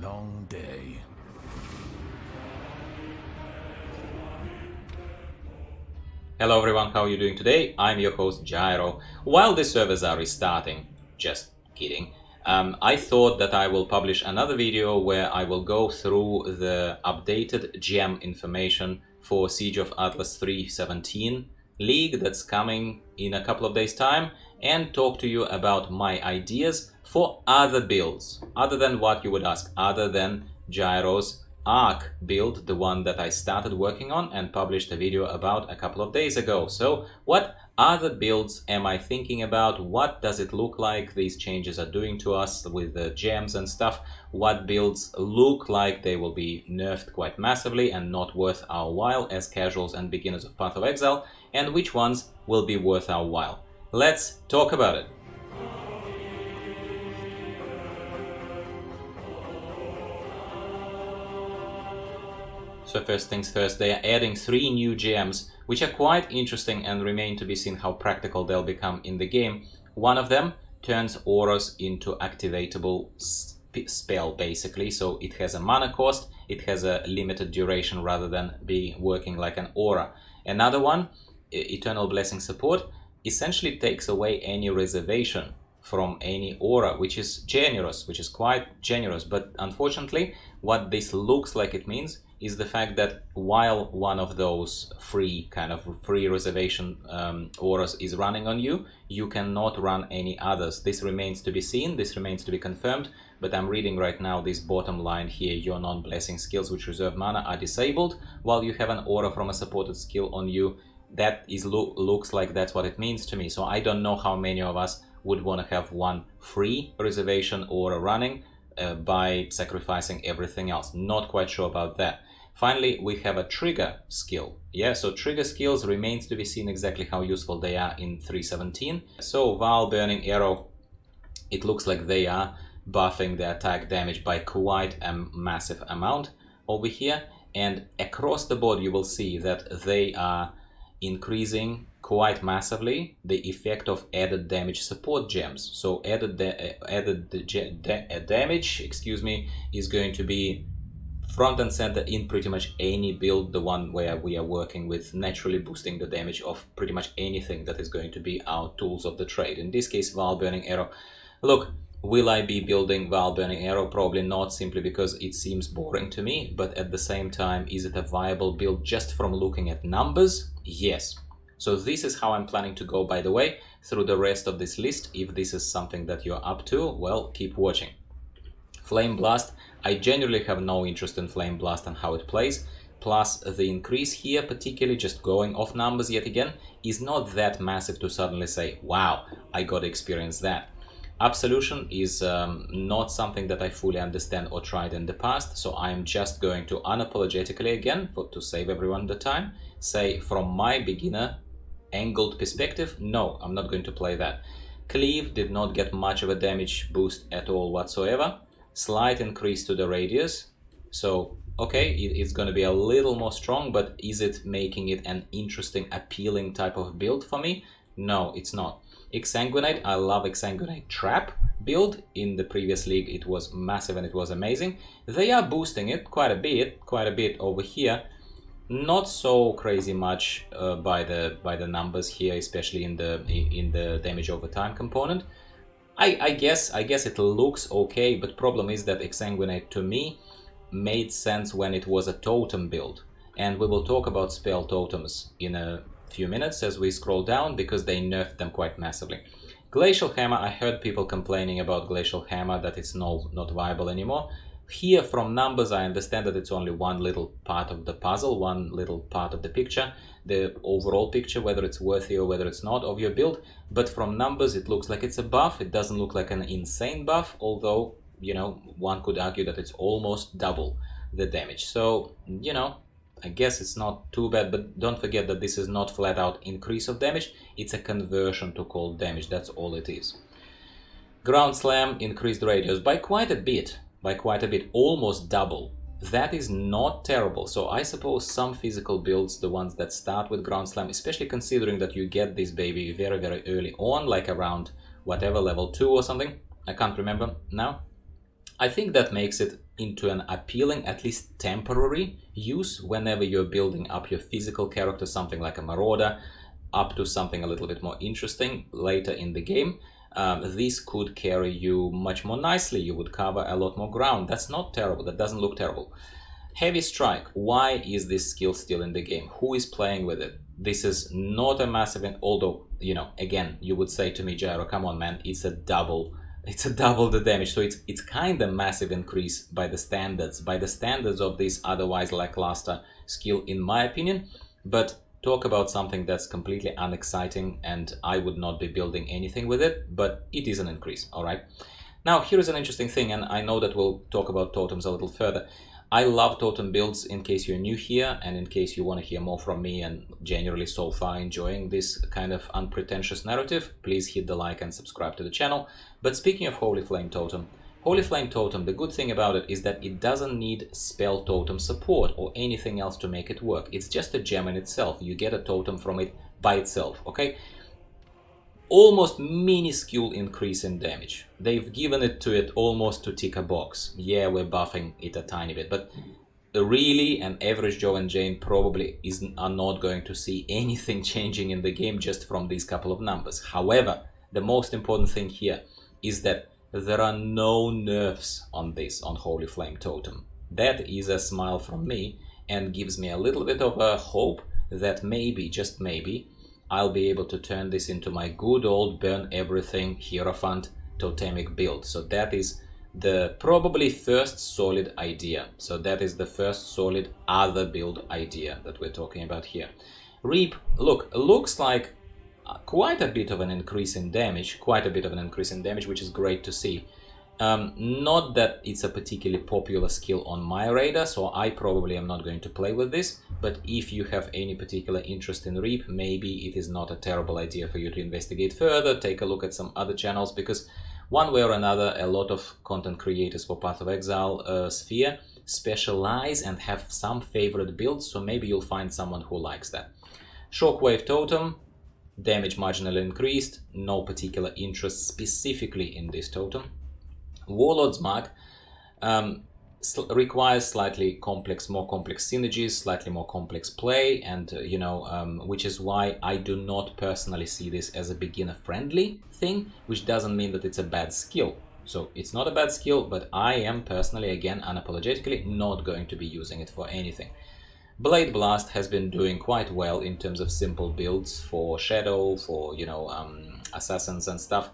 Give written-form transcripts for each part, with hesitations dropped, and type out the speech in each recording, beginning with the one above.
long day. Hello everyone, how are you doing today? I'm your host Gyro. While the servers are restarting, just kidding, I thought that I will publish another video where I will go through the updated gem information for Siege of Atlas 3.17 League that's coming in a couple of days time, and talk to you about my ideas for other builds, other than what you would ask, other than Gyro's Arc build, the one that I started working on and published a video about a couple of days ago. So what other builds am I thinking about? What does it look like these changes are doing to us with the gems and stuff? What builds look like they will be nerfed quite massively and not worth our while as casuals and beginners of Path of Exile, and which ones will be worth our while? Let's talk about it. So first things first, they are adding 3 new gems, which are quite interesting and remain to be seen how practical they'll become in the game. One of them turns auras into activatable spell, basically. So it has a mana cost, it has a limited duration rather than be working like an aura. Another one, Eternal Blessing Support, essentially takes away any reservation from any aura, which is generous, which is quite generous. But unfortunately, what this looks like it means is the fact that while one of those free reservation auras is running on you, you cannot run any others. This remains to be seen, this remains to be confirmed, but I'm reading right now this bottom line here: your non-blessing skills which reserve mana are disabled while you have an aura from a supported skill on you. That is looks like that's what it means to me. So I don't know how many of us would want to have one free reservation aura running by sacrificing everything else. Not quite sure about that. Finally, we have a trigger skill. Yeah, so trigger skills remains to be seen exactly how useful they are in 3.17. So VAAL, Burning Arrow, it looks like they are buffing the attack damage by quite a massive amount over here. And across the board you will see that they are increasing quite massively the effect of added damage support gems. So added damage, excuse me, is going to be front and center in pretty much any build, the one where we are working with naturally boosting the damage of pretty much anything that is going to be our tools of the trade. In this case, VAAL, Burning Arrow. Look, will I be building VAAL, Burning Arrow? Probably not, simply because it seems boring to me, but at the same time, is it a viable build just from looking at numbers? Yes. So this is how I'm planning to go, by the way, through the rest of this list. If this is something that you're up to, well, keep watching. Flame Blast, I genuinely have no interest in Flame Blast and how it plays. Plus the increase here, particularly just going off numbers yet again, is not that massive to suddenly say, wow, I got to experience that. Absolution is not something that I fully understand or tried in the past, so I'm just going to unapologetically again, to save everyone the time, say from my beginner angled perspective, no, I'm not going to play that. Cleave did not get much of a damage boost at all whatsoever. Slight increase to the radius, so okay, it's going to be a little more strong, but is it making it an interesting, appealing type of build for me? No, it's not. Exsanguinate, I love Exsanguinate Trap build. In the previous league it was massive and it was amazing. They are boosting it quite a bit over here. Not so crazy much by the numbers here, especially in the damage over time component. I guess it looks okay, but problem is that Exsanguinate to me made sense when it was a totem build, and we will talk about spell totems in a few minutes as we scroll down, because they nerfed them quite massively. Glacial Hammer, I heard people complaining about Glacial Hammer, that it's not viable anymore. Here from numbers I understand that it's only one little part of the puzzle, one little part of the picture, the overall picture, whether it's worthy or whether it's not of your build. But from numbers it looks like it's a buff. It doesn't look like an insane buff, although, you know, one could argue that it's almost double the damage. So, you know, I guess it's not too bad, but don't forget that this is not flat out increase of damage, it's a conversion to cold damage, that's all it is. Ground Slam increased radius by quite a bit, almost double. That is not terrible. So I suppose some physical builds, the ones that start with Ground Slam, especially considering that you get this baby very, very early on, like around whatever, level 2 or something, I can't remember now. I think that makes it into an appealing, at least temporary use whenever you're building up your physical character, something like a marauder, up to something a little bit more interesting later in the game. This could carry you much more nicely. You would cover a lot more ground. That's not terrible. That doesn't look terrible. Heavy Strike. Why is this skill still in the game? Who is playing with it? This is not a massive, although, you know, again, you would say to me, Gyro, come on, man, it's a double the damage. So it's kind of massive increase by the standards of this otherwise lackluster skill, in my opinion. But talk about something that's completely unexciting, and I would not be building anything with it, but it is an increase, all right? Now, here is an interesting thing, and I know that we'll talk about totems a little further. I love totem builds, in case you're new here, and in case you want to hear more from me and generally so far enjoying this kind of unpretentious narrative, please hit the like and subscribe to the channel. But speaking of Holy Flame Totem, the good thing about it is that it doesn't need spell totem support or anything else to make it work. It's just a gem in itself. You get a totem from it by itself, okay? Almost minuscule increase in damage. They've given it to it almost to tick a box. Yeah, we're buffing it a tiny bit, but really an average Joe and Jane probably are not going to see anything changing in the game just from these couple of numbers. However, the most important thing here is that there are no nerfs on this, on Holy Flame Totem. That is a smile from me and gives me a little bit of a hope that maybe, just maybe, I'll be able to turn this into my good old burn everything Hierophant totemic build. So that is the probably first solid idea. So that is the first solid other build idea that we're talking about here. Reap, look, looks like quite a bit of an increase in damage, which is great to see. Not that it's a particularly popular skill on my radar, so I probably am not going to play with this, but if you have any particular interest in Reap, maybe it is not a terrible idea for you to investigate further, take a look at some other channels, because one way or another, a lot of content creators for Path of Exile sphere specialize and have some favorite builds, so maybe you'll find someone who likes that. Shockwave Totem, damage marginally increased, no particular interest specifically in this totem. Warlord's Mark requires slightly more complex synergies, slightly more complex play, and which is why I do not personally see this as a beginner-friendly thing, which doesn't mean that it's a bad skill. So it's not a bad skill, but I am personally, again, unapologetically not going to be using it for anything. Blade Blast has been doing quite well in terms of simple builds for Shadow, for assassins and stuff.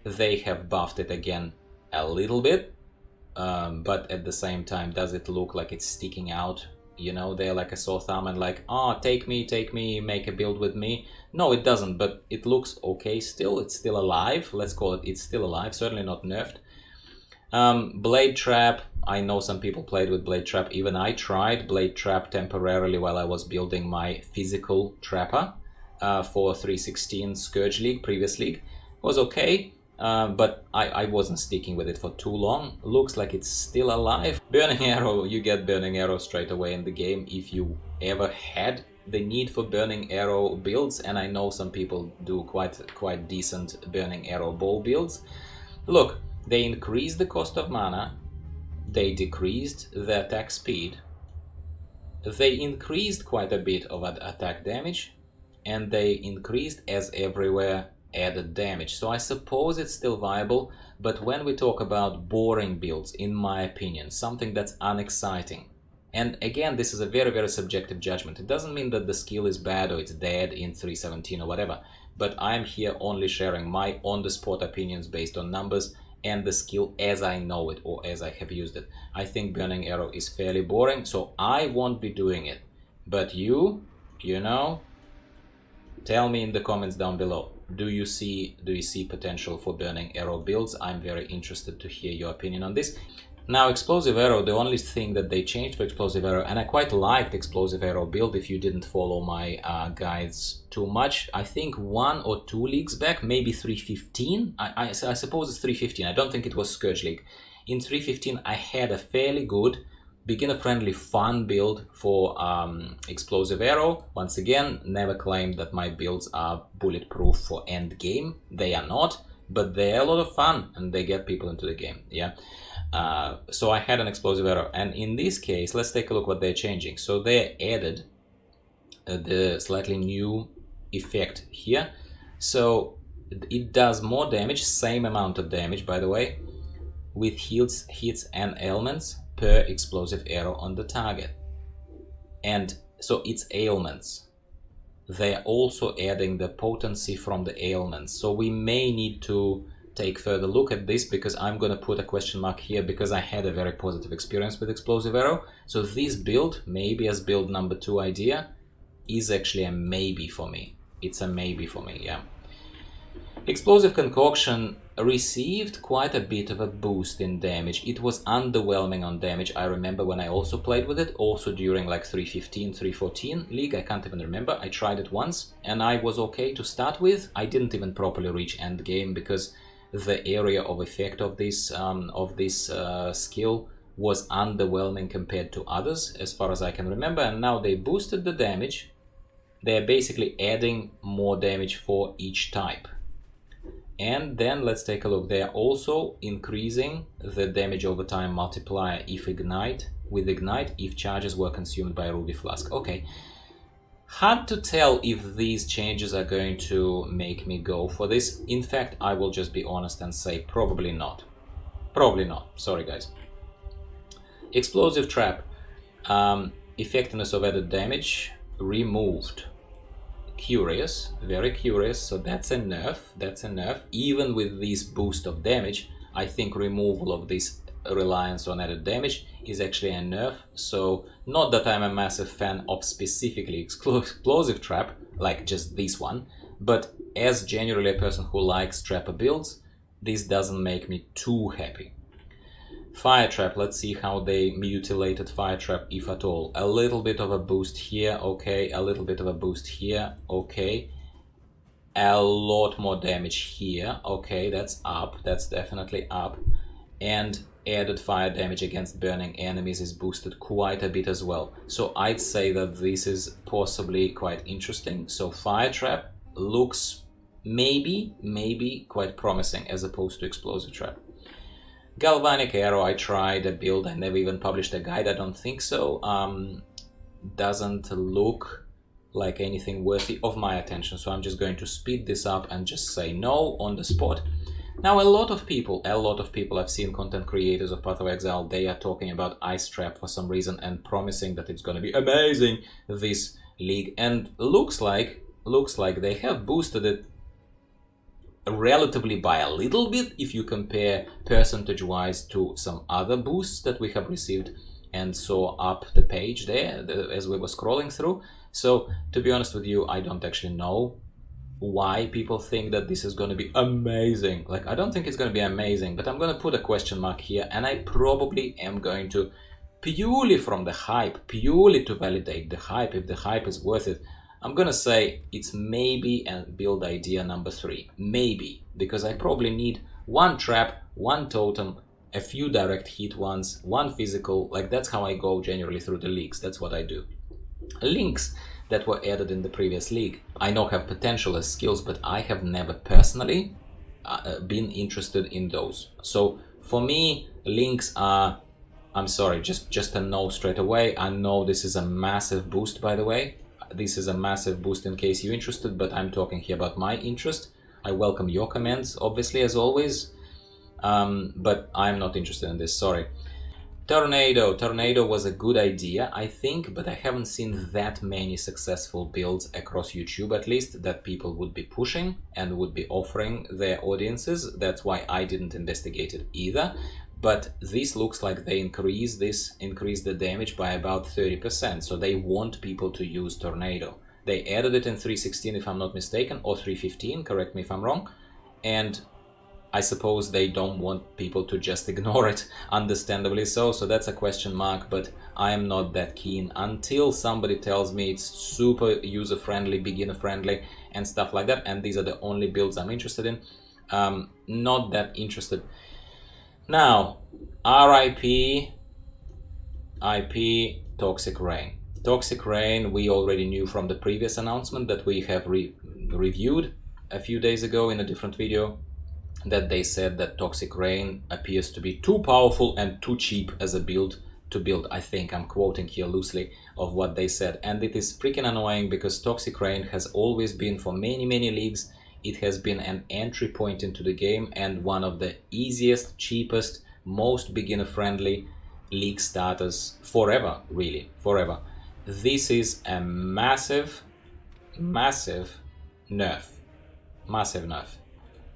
They have buffed it again a little bit, but at the same time, does it look like it's sticking out? You know, they're like a sore thumb and like, oh, take me, make a build with me. No, it doesn't, but it looks okay still. It's still alive. Let's call it, it's still alive, certainly not nerfed. Blade Trap, I know some people played with Blade Trap. Even I tried Blade Trap temporarily while I was building my physical trapper for 3.16 Scourge League, previous league. It was okay. But I wasn't sticking with it for too long. Looks like it's still alive. Burning Arrow, you get Burning Arrow straight away in the game if you ever had the need for Burning Arrow builds, and I know some people do quite decent Burning Arrow bow builds. Look, they increased the cost of mana, they decreased the attack speed, they increased quite a bit of attack damage, and they increased as everywhere added damage. So I suppose it's still viable, but when we talk about boring builds, in my opinion, something that's unexciting, and again, this is a very, very subjective judgment. It doesn't mean that the skill is bad or it's dead in 3.17 or whatever, but I'm here only sharing my on-the-spot opinions based on numbers and the skill as I know it or as I have used it. I think Burning Arrow is fairly boring, so I won't be doing it. But you know, tell me in the comments down below. Do you see potential for Burning Arrow builds? I'm very interested to hear your opinion on this. Now, Explosive Arrow, the only thing that they changed for Explosive Arrow, and I quite liked Explosive Arrow build if you didn't follow my guides too much. I think 1 or 2 leagues back, maybe 3.15. I suppose it's 3.15. I don't think it was Scourge League. In 3.15, I had a fairly good beginner-friendly fun build for Explosive Arrow. Once again, never claimed that my builds are bulletproof for end game. They are not, but they're a lot of fun and they get people into the game. Yeah. So I had an explosive arrow, and in this case, let's take a look what they're changing. So they added the slightly new effect here. So it does more damage, same amount of damage, by the way, with hits and ailments per explosive arrow on the target. And so it's ailments. They're also adding the potency from the ailments. So we may need to take further look at this, because I'm going to put a question mark here, because I had a very positive experience with explosive arrow. So this build, maybe as build number 2 idea, is actually a maybe for me. It's a maybe for me, yeah. Explosive Concoction received quite a bit of a boost in damage. It was underwhelming on damage. I remember when I also played with it, also during like 3.15, 3.14 league, I can't even remember. I tried it once and I was okay to start with. I didn't even properly reach end game because the area of effect of this skill was underwhelming compared to others, as far as I can remember. And now they boosted the damage. They're basically adding more damage for each type. And then let's take a look. They are also increasing the damage over time multiplier with Ignite if charges were consumed by a Ruby Flask. Okay. Hard to tell if these changes are going to make me go for this. In fact, I will just be honest and say probably not. Probably not. Sorry, guys. Explosive Trap. Effectiveness of added damage removed. Curious, very curious. So that's a nerf. That's a nerf. Even with this boost of damage, I think removal of this reliance on added damage is actually a nerf. So not that I'm a massive fan of specifically explosive trap, like just this one, but as generally a person who likes trapper builds, this doesn't make me too happy. Fire Trap, let's see how they mutilated Fire Trap, if at all. A little bit of a boost here, okay. A little bit of a boost here, okay. A lot more damage here, okay. That's up, that's definitely up. And added fire damage against burning enemies is boosted quite a bit as well. So I'd say that this is possibly quite interesting. So Fire Trap looks maybe quite promising as opposed to Explosive Trap. Galvanic Arrow, I tried a build, I never even published a guide, I don't think so. Doesn't look like anything worthy of my attention, so I'm just going to speed this up and just say no on the spot. Now a lot of people I've seen content creators of Path of Exile, they are talking about Ice Trap for some reason and promising that it's going to be amazing this league, and looks like they have boosted it relatively by a little bit if you compare percentage wise to some other boosts that we have received and saw up the page there as we were scrolling through. So to be honest with you, I don't actually know why people think that this is going to be amazing. Like, I don't think it's going to be amazing, but I'm going to put a question mark here, and I probably am going to, purely from the hype, purely to validate the hype, if the hype is worth it, I'm gonna say it's maybe a build idea number 3. Maybe, because I probably need one trap, one totem, a few direct hit ones, one physical. Like, that's how I go generally through the leagues. That's what I do. Links that were added in the previous league, I know have potential as skills, but I have never personally been interested in those. So for me, links are, I'm sorry, just a no straight away. I know this is a massive boost, by the way. This is a massive boost in case you're interested, but I'm talking here about my interest. I welcome your comments, obviously, as always, but I'm not interested in this, sorry. Tornado was a good idea, I think, but I haven't seen that many successful builds across YouTube, at least, that people would be pushing and would be offering their audiences. That's why I didn't investigate it either. But this looks like they increased the damage by about 30%. So they want people to use Tornado. They added it in 3.16 if I'm not mistaken, or 3.15, correct me if I'm wrong. And I suppose they don't want people to just ignore it, understandably so. So that's a question mark, but I am not that keen until somebody tells me it's super user-friendly, beginner-friendly, and stuff like that. And these are the only builds I'm interested in. Not that interested. Now, RIP Toxic Rain. Toxic Rain, we already knew from the previous announcement that we have reviewed a few days ago in a different video. that they said that Toxic Rain appears to be too powerful and too cheap as a build to build. I think I'm quoting here loosely of what they said, and it is freaking annoying because Toxic Rain has always been, for many leagues, it has been an entry point into the game and one of the easiest, cheapest, most beginner friendly league starters forever, really, forever. This is a massive nerf. Massive nerf.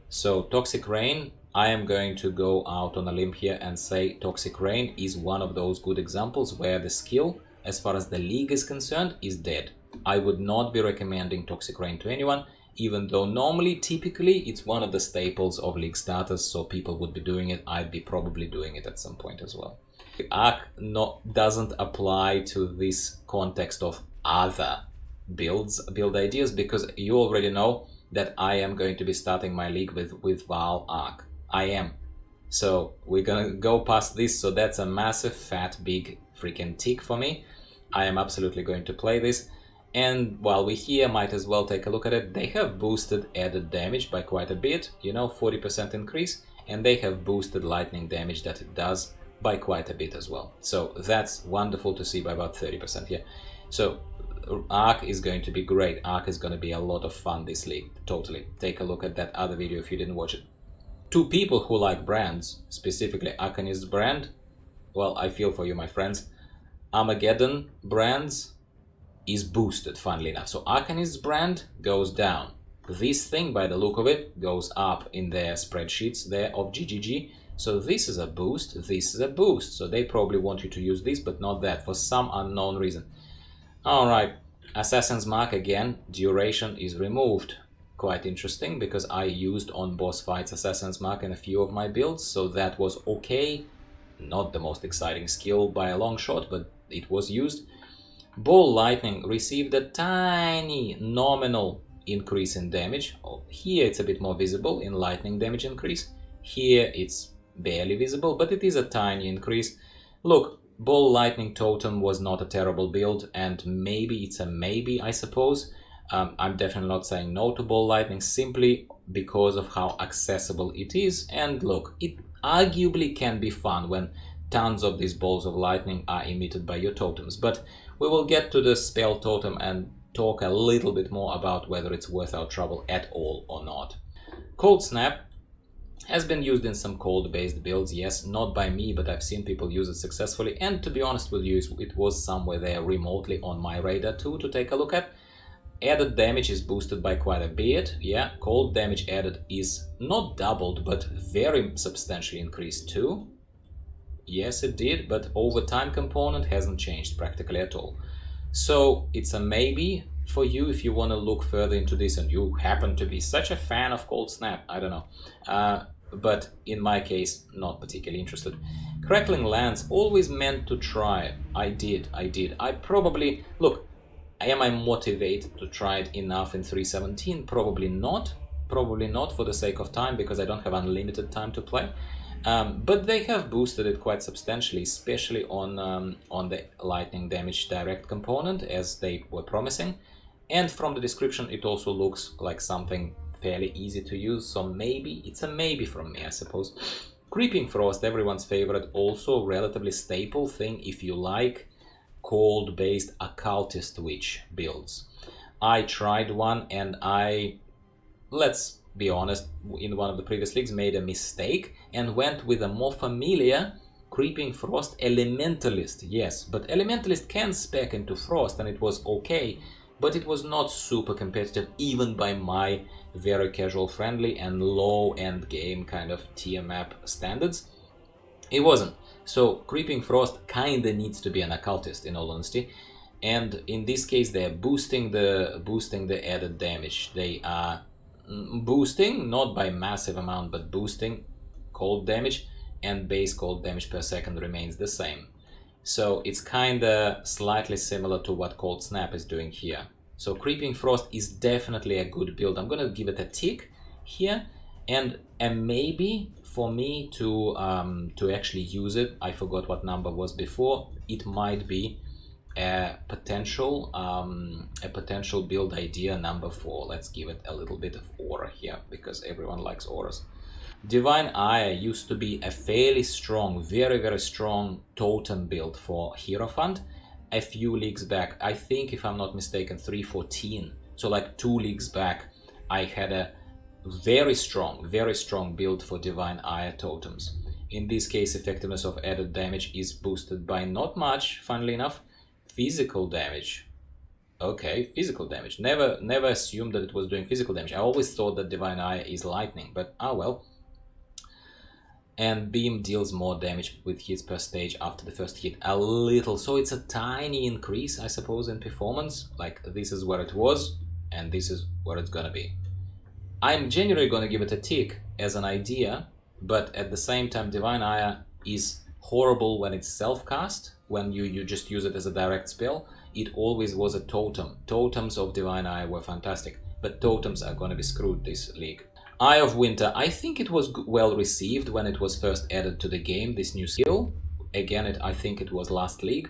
So Toxic Rain, I am going to go out on a limb here and say Toxic Rain is one of those good examples where the skill, as far as the league is concerned, is dead. I would not be recommending Toxic Rain to anyone, even though normally, typically, it's one of the staples of league starters, so people would be doing it. I'd be probably doing it at some point as well. Arc doesn't apply to this context of other build ideas, because you already know that I am going to be starting my league with VAAL Arc. I am. So we're gonna go past this, so that's a massive, fat, big freaking tick for me. I am absolutely going to play this. And while we're here, might as well take a look at it. They have boosted added damage by quite a bit, you know, 40% increase, and they have boosted lightning damage that it does by quite a bit as well. So that's wonderful to see, by about 30% here. So Arc is going to be great. Arc is going to be a lot of fun this league, totally. Take a look at that other video if you didn't watch it. To people who like brands, specifically Arcanist's brand, well, I feel for you, my friends. Armageddon brands is boosted, funnily enough. So Arcanist's brand goes down. This thing, by the look of it, goes up in their spreadsheets there of GGG. So this is a boost, this is a boost. So they probably want you to use this, but not that, for some unknown reason. Alright, Assassin's Mark again, duration is removed. Quite interesting, because I used on boss fights Assassin's Mark in a few of my builds, so that was okay. Not the most exciting skill by a long shot, but it was used. Ball Lightning received a tiny nominal increase in damage. Here it's a bit more visible in lightning damage increase. Here it's barely visible, but it is a tiny increase. Look, Ball Lightning Totem was not a terrible build, and maybe it's a maybe, I suppose. I'm definitely not saying no to Ball Lightning simply because of how accessible it is. And look, it arguably can be fun when tons of these balls of lightning are emitted by your totems. But we will get to the spell totem and talk a little bit more about whether it's worth our trouble at all or not. Cold Snap has been used in some cold-based builds, yes, not by me, but I've seen people use it successfully, and to be honest with you, it was somewhere there remotely on my radar too to take a look at. Added damage is boosted by quite a bit, yeah, cold damage added is not doubled, but very substantially increased too. Yes, it did, but overtime component hasn't changed practically at all. So it's a maybe for you if you want to look further into this and you happen to be such a fan of Cold Snap, I don't know. But in my case, not particularly interested. Crackling Lance, always meant to try it. I did. I probably, look, am I motivated to try it enough in 3.17? Probably not. Probably not for the sake of time, because I don't have unlimited time to play. But they have boosted it quite substantially, especially on the lightning damage direct component, as they were promising. And from the description, it also looks like something fairly easy to use, so maybe it's a maybe from me, I suppose. Creeping Frost, everyone's favorite, also relatively staple thing if you like cold-based occultist witch builds. I tried one and let's be honest, in one of the previous leagues made a mistake and went with a more familiar Creeping Frost Elementalist. Yes, but Elementalist can spec into Frost and it was okay, but it was not super competitive even by my very casual friendly and low end game kind of tier map standards. It wasn't. So Creeping Frost kinda needs to be an occultist in all honesty. And in this case they're boosting the added damage. They are boosting, not by massive amount, but boosting cold damage, and base cold damage per second remains the same. So it's kinda slightly similar to what Cold Snap is doing here. So Creeping Frost is definitely a good build. I'm gonna give it a tick here, and a maybe for me to actually use it. I forgot what number was before. It might be a potential build idea number 4. Let's give it a little bit of aura here, because everyone likes auras. Divine Eye used to be a fairly strong, very strong totem build for Hierophant a few leagues back. I think, if I'm not mistaken, 3.14. So like 2 leagues back, I had a very strong build for Divine Eye totems. In this case, effectiveness of added damage is boosted by not much, funnily enough. Physical damage. Okay, physical damage. Never assumed that it was doing physical damage. I always thought that Divine Eye is lightning, but ah well. And Beam deals more damage with hits per stage after the first hit. A little, so it's a tiny increase, I suppose, in performance. Like, this is where it was, and this is where it's gonna be. I'm genuinely gonna give it a tick as an idea, but at the same time, Divine Eye is horrible when it's self-cast, when you just use it as a direct spell. It always was a totem. Totems of Divine Eye were fantastic, but totems are gonna be screwed this league. Eye of Winter, I think it was well received when it was first added to the game, this new skill. Again, I think it was last league.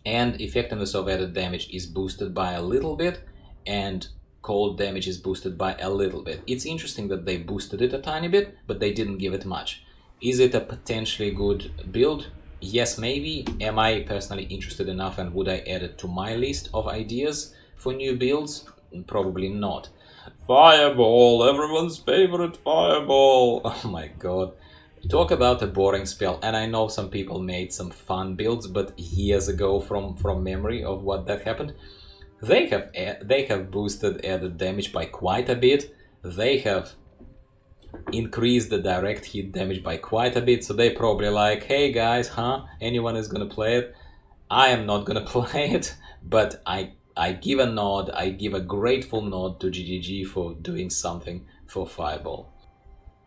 And effectiveness of added damage is boosted by a little bit, and cold damage is boosted by a little bit. It's interesting that they boosted it a tiny bit, but they didn't give it much. Is it a potentially good build? Yes, maybe. Am I personally interested enough, and would I add it to my list of ideas for new builds? Probably not. Fireball, everyone's favorite Fireball. Oh my god. Talk about a boring spell. And I know some people made some fun builds, but years ago from memory of what that happened. They have boosted added damage by quite a bit. They have increased the direct hit damage by quite a bit. So they probably like, hey guys, anyone is gonna play it? I am not gonna play it, but I give a nod, I give a grateful nod to GGG for doing something for Fireball.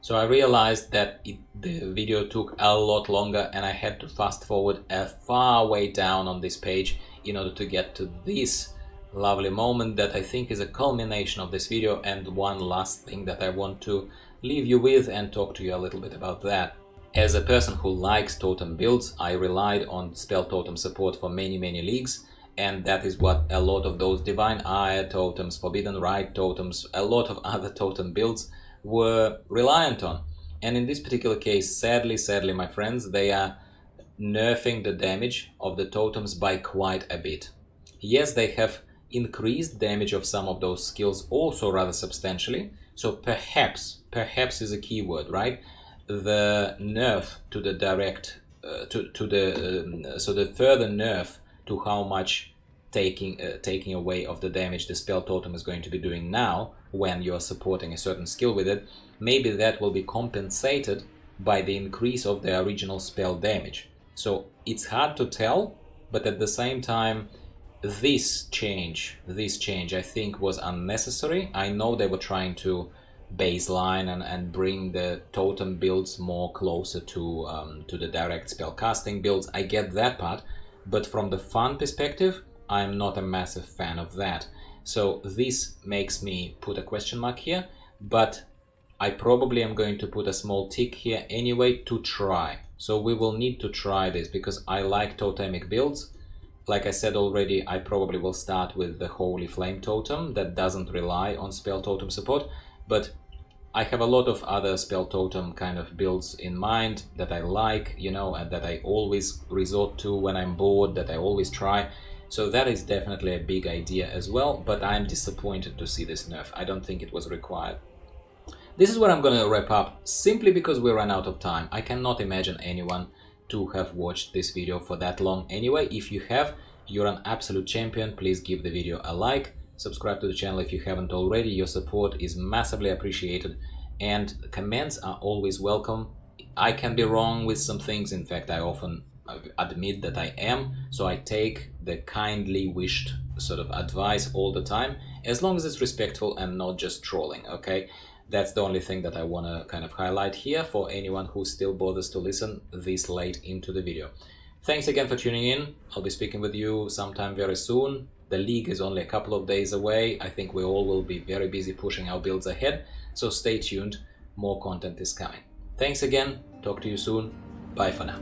So I realized that the video took a lot longer, and I had to fast forward a far way down on this page in order to get to this lovely moment that I think is a culmination of this video, and one last thing that I want to leave you with and talk to you a little bit about that. As a person who likes totem builds, I relied on spell totem support for many leagues, and that is what a lot of those Divine Eye totems, Forbidden Rite totems, a lot of other totem builds were reliant on. And in this particular case, sadly my friends, they are nerfing the damage of the totems by quite a bit. Yes, they have increased damage of some of those skills also rather substantially, so perhaps is a key word, right? The nerf to the direct so the further nerf to how much taking away of the damage the spell totem is going to be doing now when you're supporting a certain skill with it, maybe that will be compensated by the increase of the original spell damage. So it's hard to tell, but at the same time, this change I think was unnecessary. I know they were trying to baseline and bring the totem builds more closer to the direct spell casting builds. I get that part, but from the fun perspective, I'm not a massive fan of that. So this makes me put a question mark here, but I probably am going to put a small tick here anyway to try. So we will need to try this because I like totemic builds. Like I said already, I probably will start with the Holy Flame Totem that doesn't rely on spell totem support, but I have a lot of other spell totem kind of builds in mind that I like, you know, and that I always resort to when I'm bored, that I always try. So that is definitely a big idea as well, but I'm disappointed to see this nerf. I don't think it was required. This is where I'm gonna wrap up, simply because we ran out of time. I cannot imagine anyone to have watched this video for that long anyway. If you have, you're an absolute champion. Please give the video a like, subscribe to the channel if you haven't already. Your support is massively appreciated, and comments are always welcome. I can be wrong with some things. In fact, I often admit that I am, so I take the kindly wished sort of advice all the time, as long as it's respectful and not just trolling, okay? That's the only thing that I want to kind of highlight here for anyone who still bothers to listen this late into the video. Thanks again for tuning in. I'll be speaking with you sometime very soon. The league is only a couple of days away. I think we all will be very busy pushing our builds ahead, so stay tuned. More content is coming. Thanks again. Talk to you soon. Bye for now.